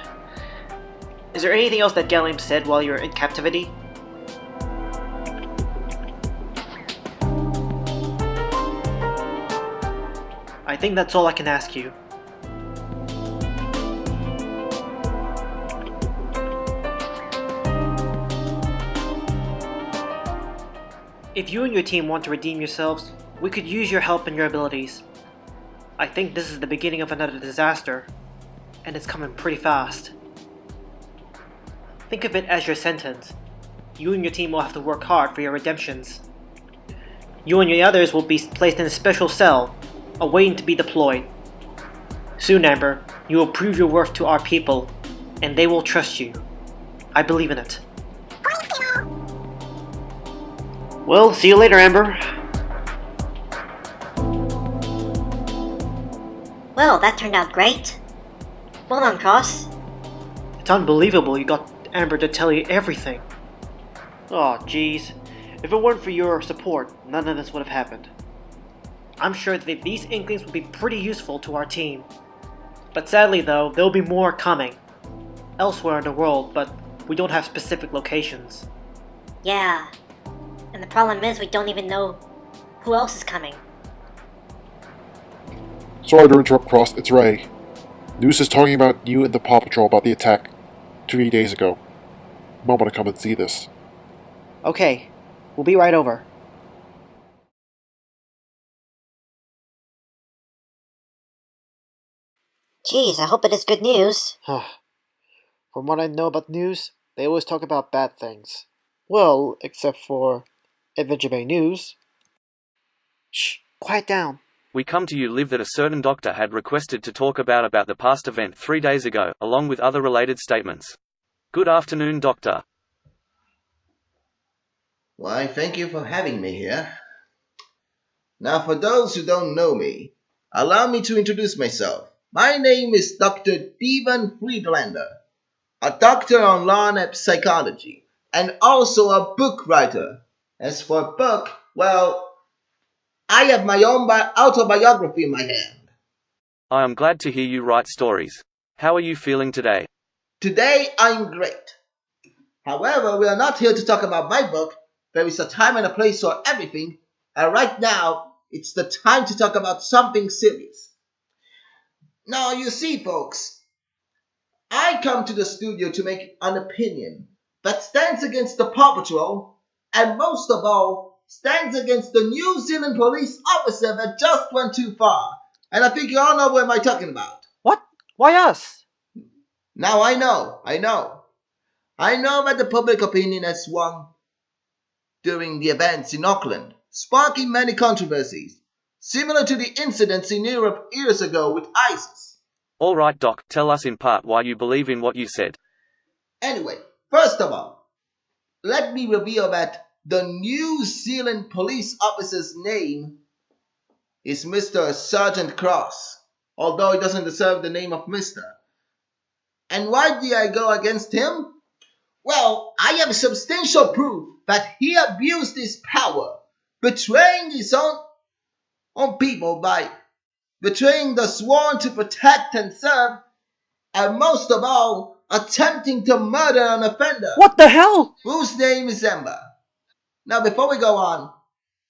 Is there anything else that Galim said while you were in captivity? I think that's all I can ask you. If you and your team want to redeem yourselves, we could use your help and your abilities. I think this is the beginning of another disaster, and it's coming pretty fast. Think of it as your sentence. You and your team will have to work hard for your redemptions. You and the others will be placed in a special cell, awaiting to be deployed. Soon, Amber, you will prove your worth to our people, and they will trust you. I believe in it. Well, see you later, Amber. Well, that turned out great. Well done, Cross. It's unbelievable you got Amber to tell you everything. Oh, jeez. If it weren't for your support, none of this would have happened. I'm sure that these Inklings will be pretty useful to our team. But sadly though, there'll be more coming. Elsewhere in the world, but we don't have specific locations. Yeah. And And the problem is we don't even know who else is coming. Sorry to interrupt, Cross. It's Ray. News is talking about you and the PAW Patrol about the attack 3 days ago. You might want to come and see this. Okay, we'll be right over. Geez, I hope it is good news. From what I know about news, they always talk about bad things. Well, except for Adventure Bay News. Shh, quiet down. We come to you live that a certain doctor had requested to talk about the past event 3 days ago, along with other related statements. Good afternoon, Doctor. Why, thank you for having me here. Now, for those who don't know me, allow me to introduce myself. My name is Dr. Steven Friedlander, a doctor on law and psychology, and also a book writer. As for book, well, I have my own autobiography in my hand. I am glad to hear you write stories. How are you feeling today? Today, I'm great. However, we are not here to talk about my book. There is a time and a place for everything, and right now, it's the time to talk about something serious. Now, you see, folks, I come to the studio to make an opinion that stands against the PAW Patrol, and most of all, stands against the New Zealand police officer that just went too far. And I think you all know what I'm talking about. What? Why us? Now, I know that the public opinion has swung during the events in Auckland, sparking many controversies, similar to the incidents in Europe years ago with ISIS. All right, Doc, tell us in part why you believe in what you said. Anyway, first of all, let me reveal that the New Zealand police officer's name is Mr. Sergeant Cross, although he doesn't deserve the name of Mr. And why did I go against him? Well, I have substantial proof that he abused his power, betraying his own people by betraying the sworn to protect and serve, and most of all, attempting to murder an offender. What the hell? Whose name is Ember. Now, before we go on,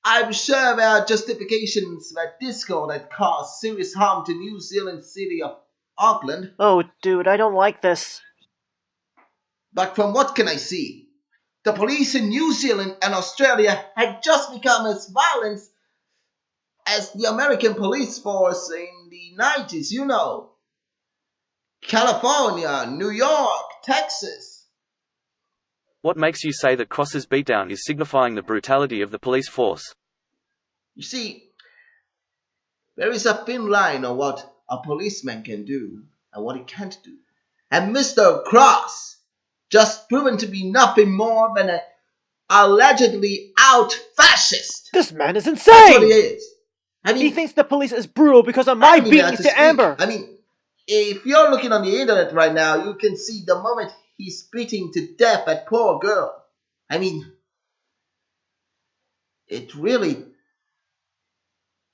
I'm sure there are justifications that Discord had caused serious harm to New Zealand city of Auckland. Oh, dude, I don't like this. But from what can I see, the police in New Zealand and Australia had just become as violent as the American police force in the 90s, you know. California, New York, Texas. What makes you say that Cross's beatdown is signifying the brutality of the police force? You see, there is a thin line on what a policeman can do and what he can't do. And Mr. Cross just proven to be nothing more than an allegedly out fascist. This man is That's what he insane! is. I mean, He thinks the police is brutal because of I my don't even have beatings to to speak. Amber! I mean, if you're looking on the internet right now, you can see the moment he's beating to death that poor girl. I mean, it really,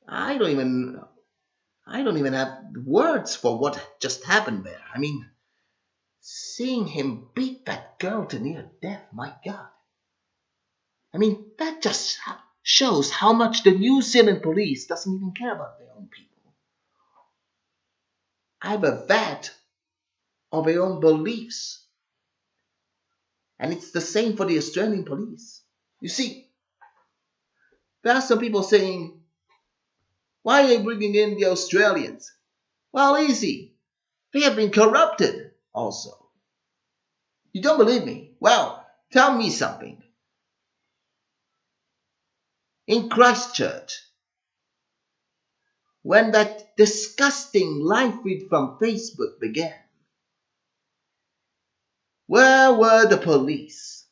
I don't even have words for what just happened there. I mean, seeing him beat that girl to near death, my God. I mean, that just shows how much the New Zealand police doesn't even care about their own people. Either that or their own beliefs. And it's the same for the Australian police. You see, there are some people saying, why are they bringing in the Australians? Well, easy. They have been corrupted also. You don't believe me? Well, tell me something. In Christchurch, when that disgusting live feed from Facebook began, where were the police?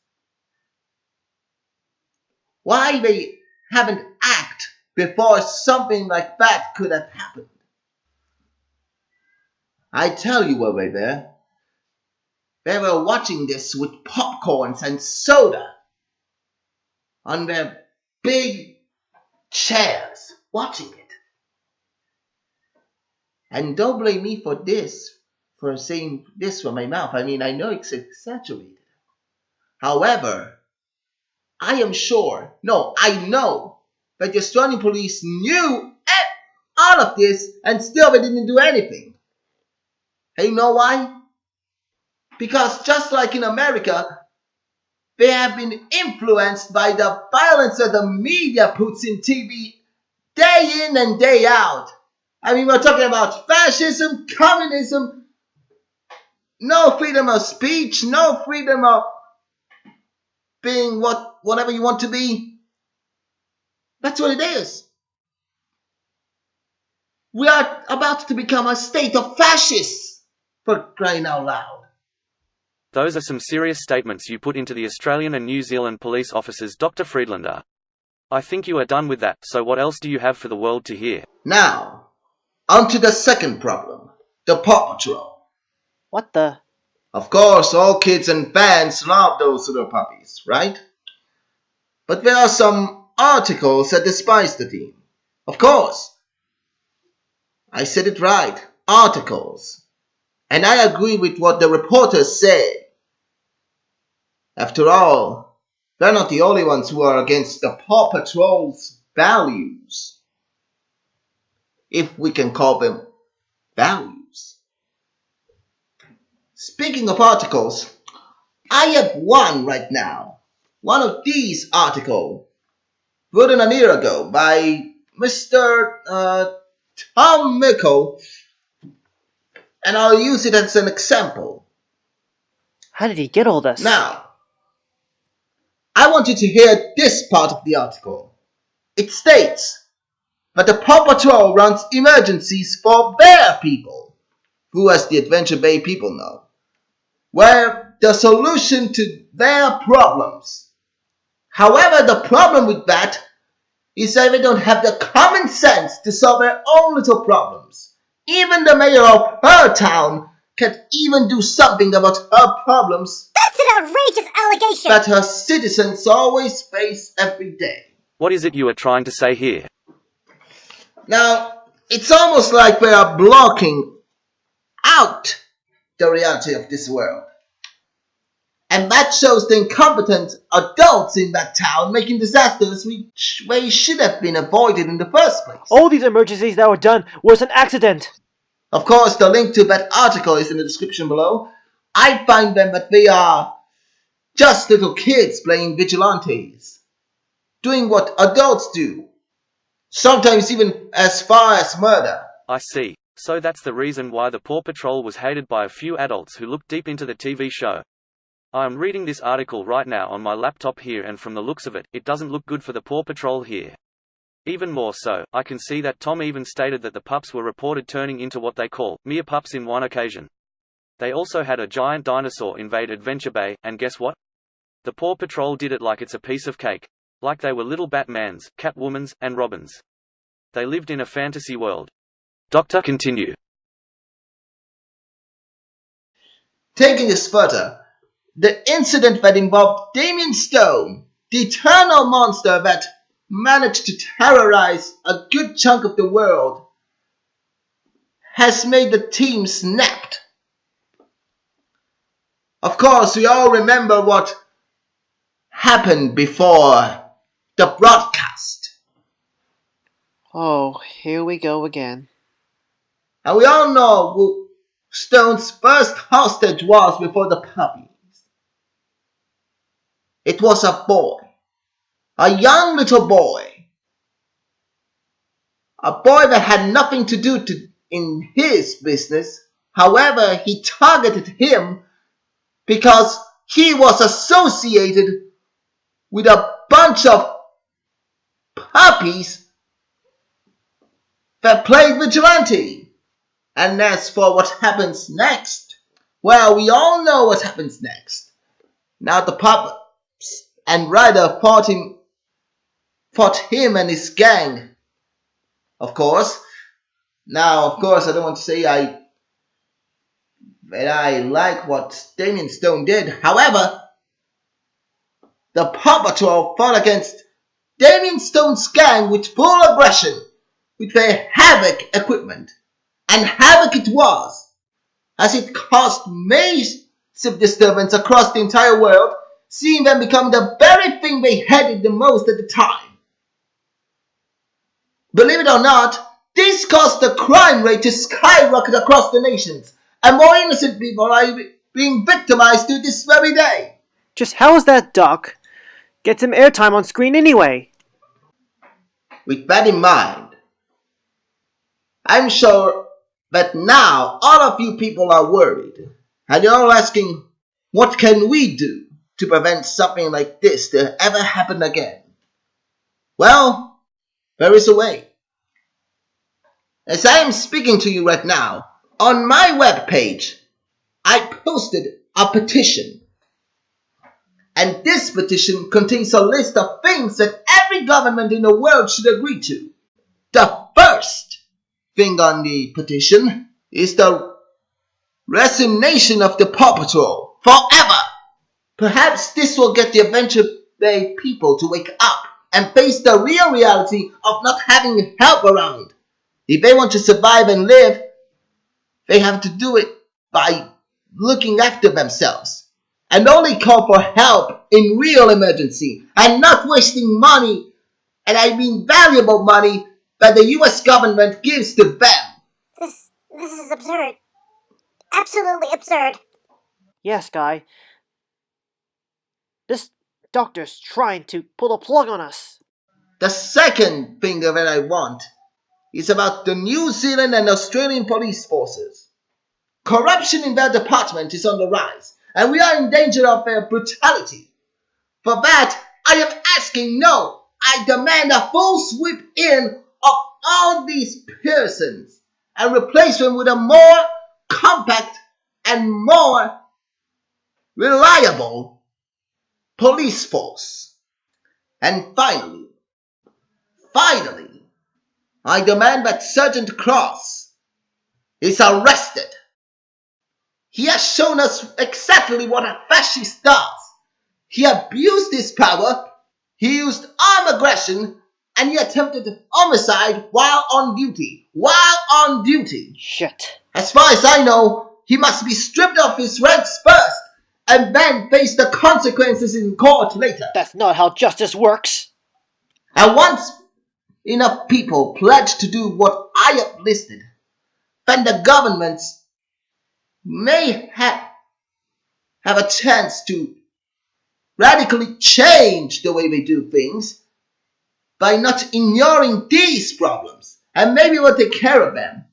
Why they haven't acted before something like that could have happened? I tell you where they were. They were watching this with popcorns and soda on their big chairs, watching it. And don't blame me for this, for saying this from my mouth. I mean, I know it's exaggerated. However, I am sure, no, I know that the Australian police knew all of this and still they didn't do anything. And you know why? Because just like in America, they have been influenced by the violence that the media puts in TV day in and day out. I mean, we're talking about fascism, communism, no freedom of speech, no freedom of being whatever you want to be. That's what it is. We are about to become a state of fascists, for crying out loud. Those are some serious statements you put into the Australian and New Zealand police officers, Dr. Friedlander. I think you are done with that, so what else do you have for the world to hear? Now, on to the second problem, the PAW Patrol. What the? Of course, all kids and fans love those little puppies, right? But there are some articles that despise the team. Of course. I said it right, articles. And I agree with what the reporters say. After all, they're not the only ones who are against the PAW Patrol's values. If we can call them values. Speaking of articles, I have one right now. One of these articles, written a year ago by Mr. Tom Mickle, and I'll use it as an example. How did he get all this? Now, I want you to hear this part of the article. It states that the PAW Patrol runs emergencies for their people, who as the Adventure Bay people know, where the solution to their problems. However, the problem with that is that they don't have the common sense to solve their own little problems. Even the mayor of her town can't even do something about her problems. That's an outrageous allegation! That her citizens always face every day. What is it you are trying to say here? Now, it's almost like we are blocking out the reality of this world. And that shows the incompetent adults in that town making disasters which should have been avoided in the first place. All these emergencies that were done was an accident. Of course, the link to that article is in the description below. I find them that they are just little kids playing vigilantes, doing what adults do, sometimes even as far as murder. I see. So that's the reason why the PAW Patrol was hated by a few adults who looked deep into the TV show. I am reading this article right now on my laptop here, and from the looks of it, it doesn't look good for the PAW Patrol here. Even more so, I can see that Tom even stated that the pups were reported turning into what they call mere pups in one occasion. They also had a giant dinosaur invade Adventure Bay, and guess what? The PAW Patrol did it like it's a piece of cake. Like they were little Batmans, Catwomans, and Robins. They lived in a fantasy world. Doctor, continue. Taking this further, the incident that involved Damien Stone, the eternal monster that managed to terrorize a good chunk of the world, has made the team snapped. Of course, we all remember what happened before the broadcast. Oh, here we go again. And we all know who Stone's first hostage was before the puppies. It was a boy. A young little boy. A boy that had nothing to do in his business. However, he targeted him because he was associated with a bunch of puppies that played vigilante. And as for what happens next, well, we all know what happens next. Now the pups and Ryder fought him and his gang. Of course. Now, of course, I don't want to say that I like what Damien Stone did. However, the PAW Patrol fought against Damien Stone's gang with full aggression, with their Havoc equipment. And havoc it was, as it caused massive disturbance across the entire world, seeing them become the very thing they hated the most at the time. Believe it or not, this caused the crime rate to skyrocket across the nations, and more innocent people are being victimized to this very day. Just how is that, Doc? Get some airtime on screen anyway. With that in mind, I'm sure that now all of you people are worried, and you're all asking, what can we do to prevent something like this to ever happen again? Well, there is a way. As I am speaking to you right now, on my webpage, I posted a petition. And this petition contains a list of things that every government in the world should agree to. The first thing on the petition is the resignation of the PAW Patrol forever. Perhaps this will get the Adventure Bay people to wake up and face the real reality of not having help around. If they want to survive and live, they have to do it by looking after themselves and only call for help in real emergency and not wasting money, and I mean valuable money, that the US government gives to them. This is absurd. Absolutely absurd. Yes, Guy. This doctor's trying to pull a plug on us. The second thing that I want is about the New Zealand and Australian police forces. Corruption in their department is on the rise, and we are in danger of their brutality. For that, I am asking no. I demand a full sweep in of all these persons and replace them with a more compact and more reliable police force. And finally, I demand that Sergeant Cross is arrested. He has shown us exactly what a fascist does. He abused his power, he used armed aggression, and he attempted homicide while on duty. Shit. As far as I know, he must be stripped of his ranks first, and then face the consequences in court later. That's not how justice works. And once enough people pledge to do what I have listed, then the governments may have a chance to radically change the way they do things by not ignoring these problems, and maybe we'll take care of them.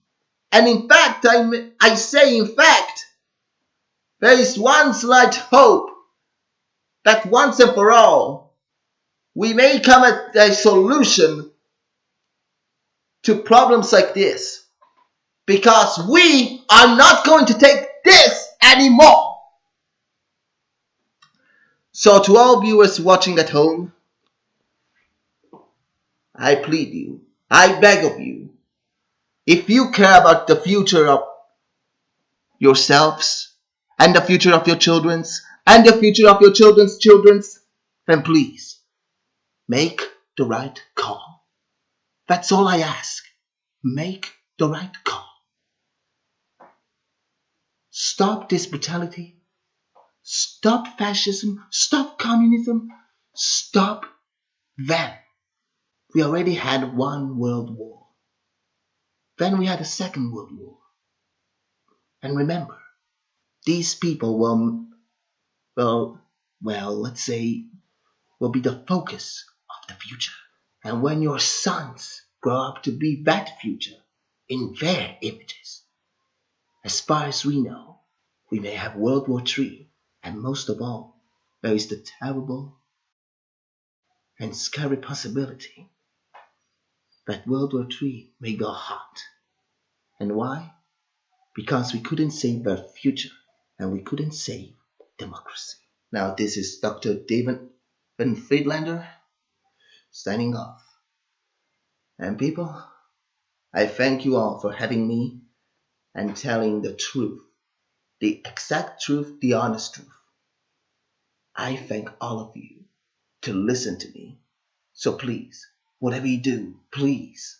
And in fact, I say in fact, there is one slight hope that once and for all, we may come at a solution to problems like this, because we are not going to take this anymore. So to all viewers watching at home, I plead you, I beg of you, if you care about the future of yourselves and the future of your children's and the future of your children's, then please make the right call. That's all I ask. Make the right call. Stop this brutality. Stop fascism. Stop communism. Stop them. We already had one world war. Then we had a second world war. And remember, these people will let's say, will be the focus of the future. And when your sons grow up to be that future in their images, as far as we know, we may have World War III, and most of all, there is the terrible and scary possibility that World War III may go hot. And why? Because we couldn't save their future, and we couldn't save democracy. Now, this is Dr. David Van Friedlander signing off. And people, I thank you all for having me and telling the truth, the exact truth, the honest truth. I thank all of you to listen to me. So please, whatever you do, please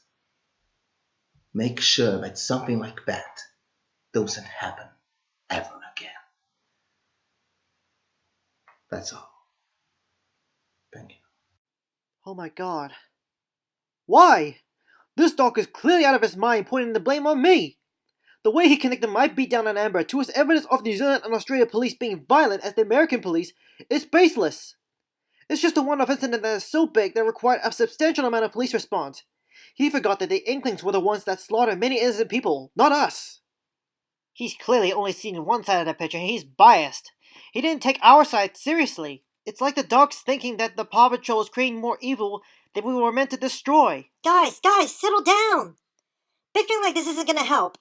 make sure that something like that doesn't happen ever again. That's all. Thank you. Oh my god. Why? This dog is clearly out of his mind pointing the blame on me! The way he connected my beatdown on Amber to his evidence of New Zealand and Australia police being violent as the American police is baseless. It's just a one-off incident that is so big that required a substantial amount of police response. He forgot that the Inklings were the ones that slaughtered many innocent people, not us. He's clearly only seen one side of the picture and he's biased. He didn't take our side seriously. It's like the dog's thinking that the PAW Patrol is creating more evil than we were meant to destroy. Guys, settle down! Bickering like this isn't gonna help.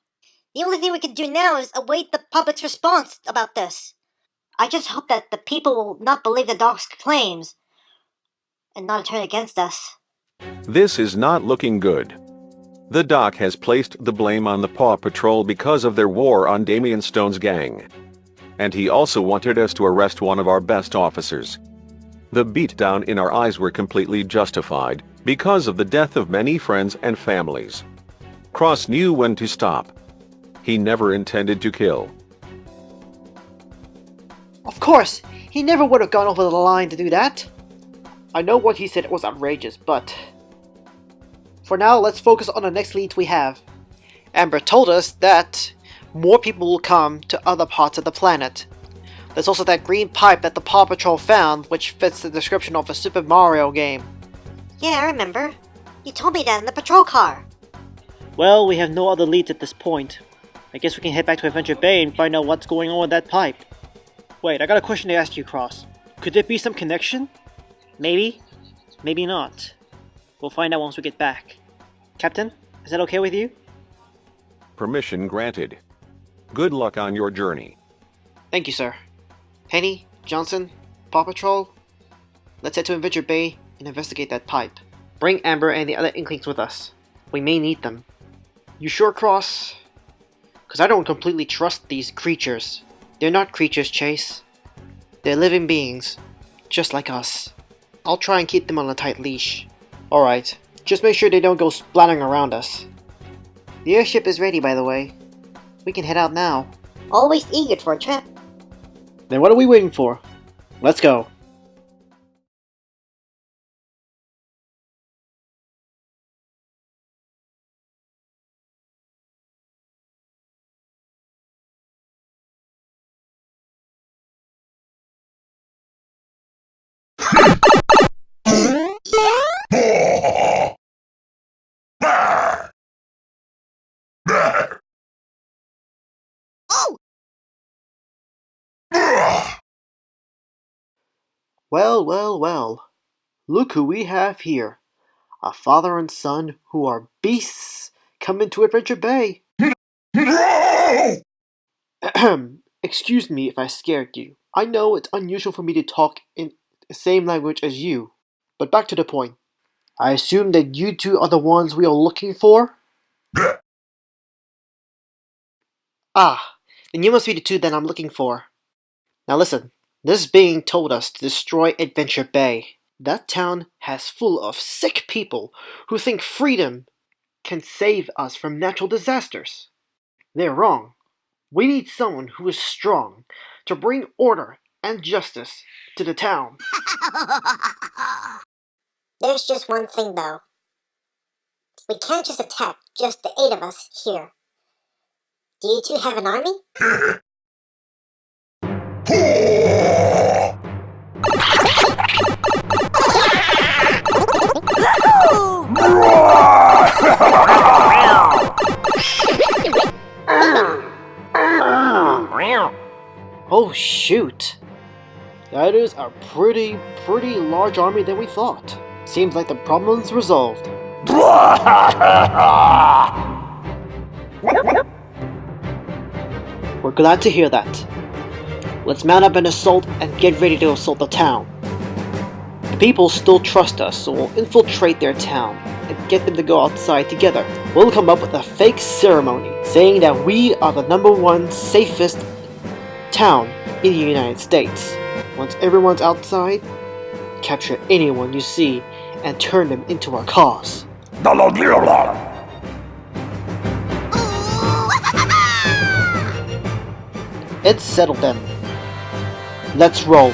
The only thing we can do now is await the public's response about this. I just hope that the people will not believe the dog's claims and not turn against us. This is not looking good. The doc has placed the blame on the Paw Patrol because of their war on Damian Stone's gang. And he also wanted us to arrest one of our best officers. The beatdown in our eyes were completely justified because of the death of many friends and families. Cross knew when to stop. He never intended to kill. Of course, he never would have gone over the line to do that. I know what he said was outrageous, but... For now, let's focus on the next leads we have. Amber told us that more people will come to other parts of the planet. There's also that green pipe that the Paw Patrol found, which fits the description of a Super Mario game. Yeah, I remember. You told me that in the patrol car. Well, we have no other leads at this point. I guess we can head back to Adventure Bay and find out what's going on with that pipe. Wait, I got a question to ask you, Cross. Could there be some connection? Maybe. Maybe not. We'll find out once we get back. Captain, is that okay with you? Permission granted. Good luck on your journey. Thank you, sir. Penny, Johnson, Paw Patrol, let's head to Adventure Bay and investigate that pipe. Bring Amber and the other Inklings with us. We may need them. You sure, Cross? Because I don't completely trust these creatures. They're not creatures, Chase. They're living beings, just like us. I'll try and keep them on a tight leash. Alright, just make sure they don't go splattering around us. The airship is ready, by the way. We can head out now. Always eager for a trip. Then what are we waiting for? Let's go. Well, well, well. Look who we have here. A father and son who are beasts come into Adventure Bay. Excuse me if I scared you. I know it's unusual for me to talk in the same language as you. But back to the point. I assume that you two are the ones we are looking for? Ah, then you must be the two that I'm looking for. Now listen, this being told us to destroy Adventure Bay. That town has full of sick people who think freedom can save us from natural disasters. They're wrong. We need someone who is strong to bring order and justice to the town. There's just one thing, though. We can't just attack just the 8 of us here. Do you two have an army? Oh shoot! That is a pretty large army than we thought. Seems like the problem's resolved. We're glad to hear that. Let's mount up an assault and get ready to assault the town. The people still trust us, so we'll infiltrate their town and get them to go outside together. We'll come up with a fake ceremony saying that we are the #1 safest town in the United States. Once everyone's outside, capture anyone you see and turn them into our cause. It's settled then. Let's roll.